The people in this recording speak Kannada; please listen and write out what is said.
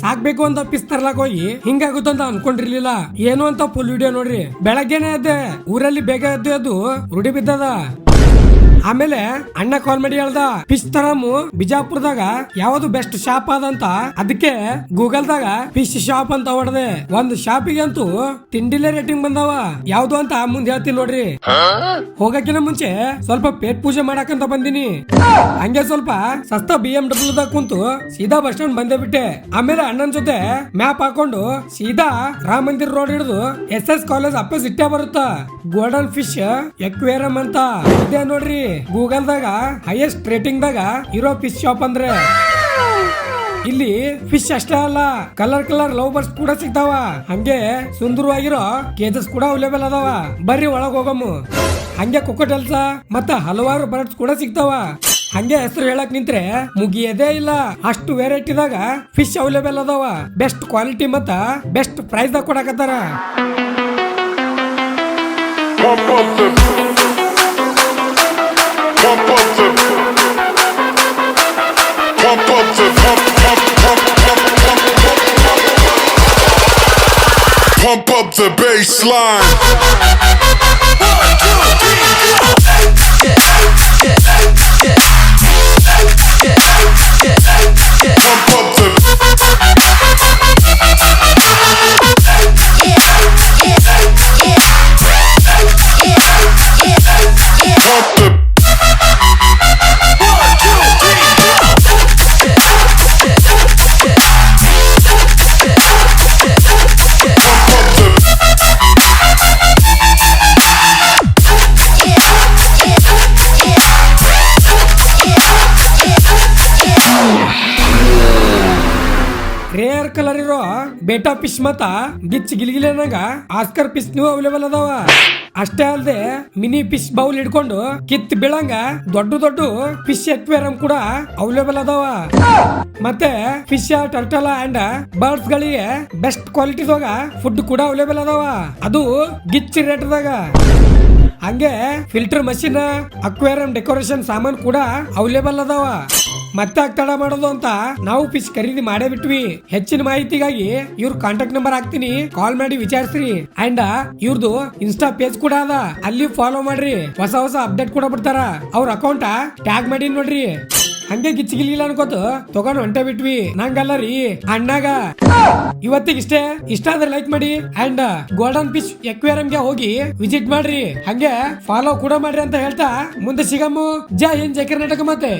ಸಾಕ್ಬೇಕು ಅಂತ ಪಿಸ್ ತರ್ಲಾಕ್ ಹೋಗಿ ಹಿಂಗಾಗುತ್ತಂತ ಅನ್ಕೊಂಡಿರ್ಲಿಲ್ಲ. ಏನು ಅಂತ ಫುಲ್ ವಿಡಿಯೋ ನೋಡ್ರಿ. ಬೆಳಗ್ಗೆನೆ ಅದೇ ಊರಲ್ಲಿ ಬೇಗ ಎದ್ದು ರೂಢಿ ಬಿದ್ದದ. ಆಮೇಲೆ ಅಣ್ಣ ಕಾಲ್ ಮಾಡಿ ಹೇಳ್ದ, ಫಿಶ್ ತರಮು ಬಿಜಾಪುರದಾಗ ಯಾವ್ದು ಬೆಸ್ಟ್ ಶಾಪ್ ಅದಂತ. ಅದಕ್ಕೆ ಗೂಗಲ್ದಾಗ ಫಿಶ್ ಶಾಪ್ ಅಂತ ಹೊಡೆದೆ. ಒಂದು ಶಾಪಿಗೆ ಅಂತೂ ತಿಂಡಿಲೇ ರೇಟಿಂಗ್ ಬಂದವ. ಯಾವ್ದು ಅಂತ ಮುಂದೆ ಹೇಳ್ತೀನಿ ನೋಡ್ರಿ. ಹೋಗಕ್ಕಿನ ಮುಂಚೆ ಸ್ವಲ್ಪ ಪೇಟ್ ಪೂಜೆ ಮಾಡಕಂತ ಬಂದಿನಿ. ಹಂಗೆ ಸ್ವಲ್ಪ ಸಸ್ತಾ BMW ದಾಗ ಕುಂತು ಸೀದಾ ಬಸ್ ಸ್ಟ್ಯಾಂಡ್ ಬಂದೇ ಬಿಟ್ಟೆ. ಆಮೇಲೆ ಅಣ್ಣನ ಜೊತೆ ಮ್ಯಾಪ್ ಹಾಕೊಂಡು ಸೀದಾ ರಾಮ ಮಂದಿರ್ ರೋಡ್ ಹಿಡಿದು SS ಕಾಲೇಜ್ ಅಪ್ಪೋಸಿಟ್ ಬರುತ್ತ ಗೋಲ್ಡನ್ ಫಿಶ್ ಎಕ್ವೇರಿಯಂ ಅಂತ ಇದೆ ನೋಡ್ರಿ. ಗೂಗಲ್ದಾಗ ಹೈಯೆಸ್ಟ್ ರೇಟಿಂಗ್ ದಾಗ ಇರೋ ಫಿಶ್ ಶಾಪ್ ಅಂದ್ರೆ. ಇಲ್ಲಿ ಫಿಶ್ ಅಷ್ಟೇ ಅಲ್ಲ, ಕಲರ್ ಲವ್ ಬರ್ಡ್ಸ್ ಕೂಡ ಸಿಗ್ತಾವ. ಹಂಗೆ ಸುಂದರವಾಗಿರೋ ಕೇಜಸ್ ಕೂಡ ಅವೈಲೇಬಲ್ ಅದಾವ. ಬರ್ರಿ ಒಳಗ್ ಹೋಗಮ್ಮು. ಹಂಗೆ ಕೊಕೊಟೆಲ್ಸ ಮತ್ತ ಹಲವಾರು ಬರ್ಡ್ಸ್ ಕೂಡ ಸಿಗ್ತಾವ. ಹಂಗೆ ಹೆಸರು ಹೇಳಕ್ ನಿಂತ್ರೆ ಮುಗಿಯದೇ ಇಲ್ಲ. ಅಷ್ಟು ವೆರೈಟಿದಾಗ ಫಿಶ್ ಅವೈಲೇಬಲ್ ಅದಾವ. ಬೆಸ್ಟ್ ಕ್ವಾಲಿಟಿ ಮತ್ತ ಬೆಸ್ಟ್ ಪ್ರೈಸ್ ದಾಗ ಕೊಡಕತ್ತಾರ. Pump up the baseline. Rare colour ಇರೋ ಬೇಟಾ ಫಿಶ್ ಮತ್ತ ಗಿಚ್ ಗಿಲ್ಗಿಲೇನಾಗ ಆಸ್ಕರ್ ಫಿಶ್ ಅವೈಲೇಬಲ್ ಅದಾವ. ಅಷ್ಟೇ ಅಲ್ಲದೆ ಮಿನಿ ಫಿಶ್ ಬೌಲ್ ಹಿಡ್ಕೊಂಡು ಕಿತ್ ಬೀಳಂಗ ದೊಡ್ಡ ಫಿಶ್ ಎಕ್ವೇರಿಯಂ ಕೂಡ ಅವೈಲೇಬಲ್ ಅದಾವ. ಮತ್ತೆ ಫಿಶ್ ಟರ್ಟಲ್ ಅಂಡ್ ಬರ್ಡ್ಸ್ ಗಳಿಗೆ ಬೆಸ್ಟ್ ಕ್ವಾಲಿಟಿದಾಗ ಫುಡ್ ಕೂಡ ಅವೈಲೇಬಲ್ ಅದಾವ. ಅದು ಗಿಚ್ ರೇಟ್ ದಾಗ. ಹಂಗೆ ಫಿಲ್ಟರ್ ಮಷೀನ್, ಅಕ್ವೇರಿಯಂ ಡೆಕೋರೇಷನ್ ಸಾಮಾನ್ ಕೂಡ ಅವೈಲೇಬಲ್ ಅದಾವ. ಮತ್ತೆ ತಡ ಮಾಡೋದು ಅಂತ ನಾವು ಫಿಶ್ ಖರೀದಿ ಮಾಡೇ ಬಿಟ್ವಿ. ಹೆಚ್ಚಿನ ಮಾಹಿತಿಗಾಗಿ ಇವ್ರ ಕಾಂಟ್ಯಾಕ್ಟ್ ನಂಬರ್ ಹಾಕ್ತೀನಿ, ಕಾಲ್ ಮಾಡಿ ವಿಚಾರಿಸ್ರಿ. ಅಂಡ್ ಇವ್ರದ್ದು ಇನ್ಸ್ಟಾ ಪೇಜ್ ಕೂಡ ಅದ, ಅಲ್ಲಿ ಫಾಲೋ ಮಾಡ್ರಿ. ಹೊಸ ಅಪ್ಡೇಟ್ ಕೂಡ ಬಿಡ್ತಾರ. ಅವ್ರ ಅಕೌಂಟ್ ಟ್ಯಾಗ್ ಮಾಡಿ ನೋಡ್ರಿ. ಹಂಗೆ ಗಿಚ್ಚಿಗಿಲ್ಲ ಅನ್ಕೋತ ತಗೊಂಡ್ ಹೊಂಟೆ ಬಿಟ್ವಿ. ನಂಗಲ್ಲ ರೀ ಅಣ್ಣಾಗ. ಇವತ್ತಿಗಿಷ್ಟೇ. ಇಷ್ಟ ಆದ್ರೆ ಲೈಕ್ ಮಾಡಿ ಅಂಡ್ ಗೋಲ್ಡನ್ ಫಿಶ್ ಎಕ್ವೇರಿಯಂ ಗೆ ಹೋಗಿ ವಿಸಿಟ್ ಮಾಡ್ರಿ. ಹಂಗೆ ಫಾಲೋ ಕೂಡ ಮಾಡ್ರಿ ಅಂತ ಹೇಳ್ತಾ ಮುಂದೆ ಸಿಗಮ್ಮು. ಜೈ ಹಿಂದ್, ಜೈ ಕರ್ನಾಟಕ. ಮತ್ತೆ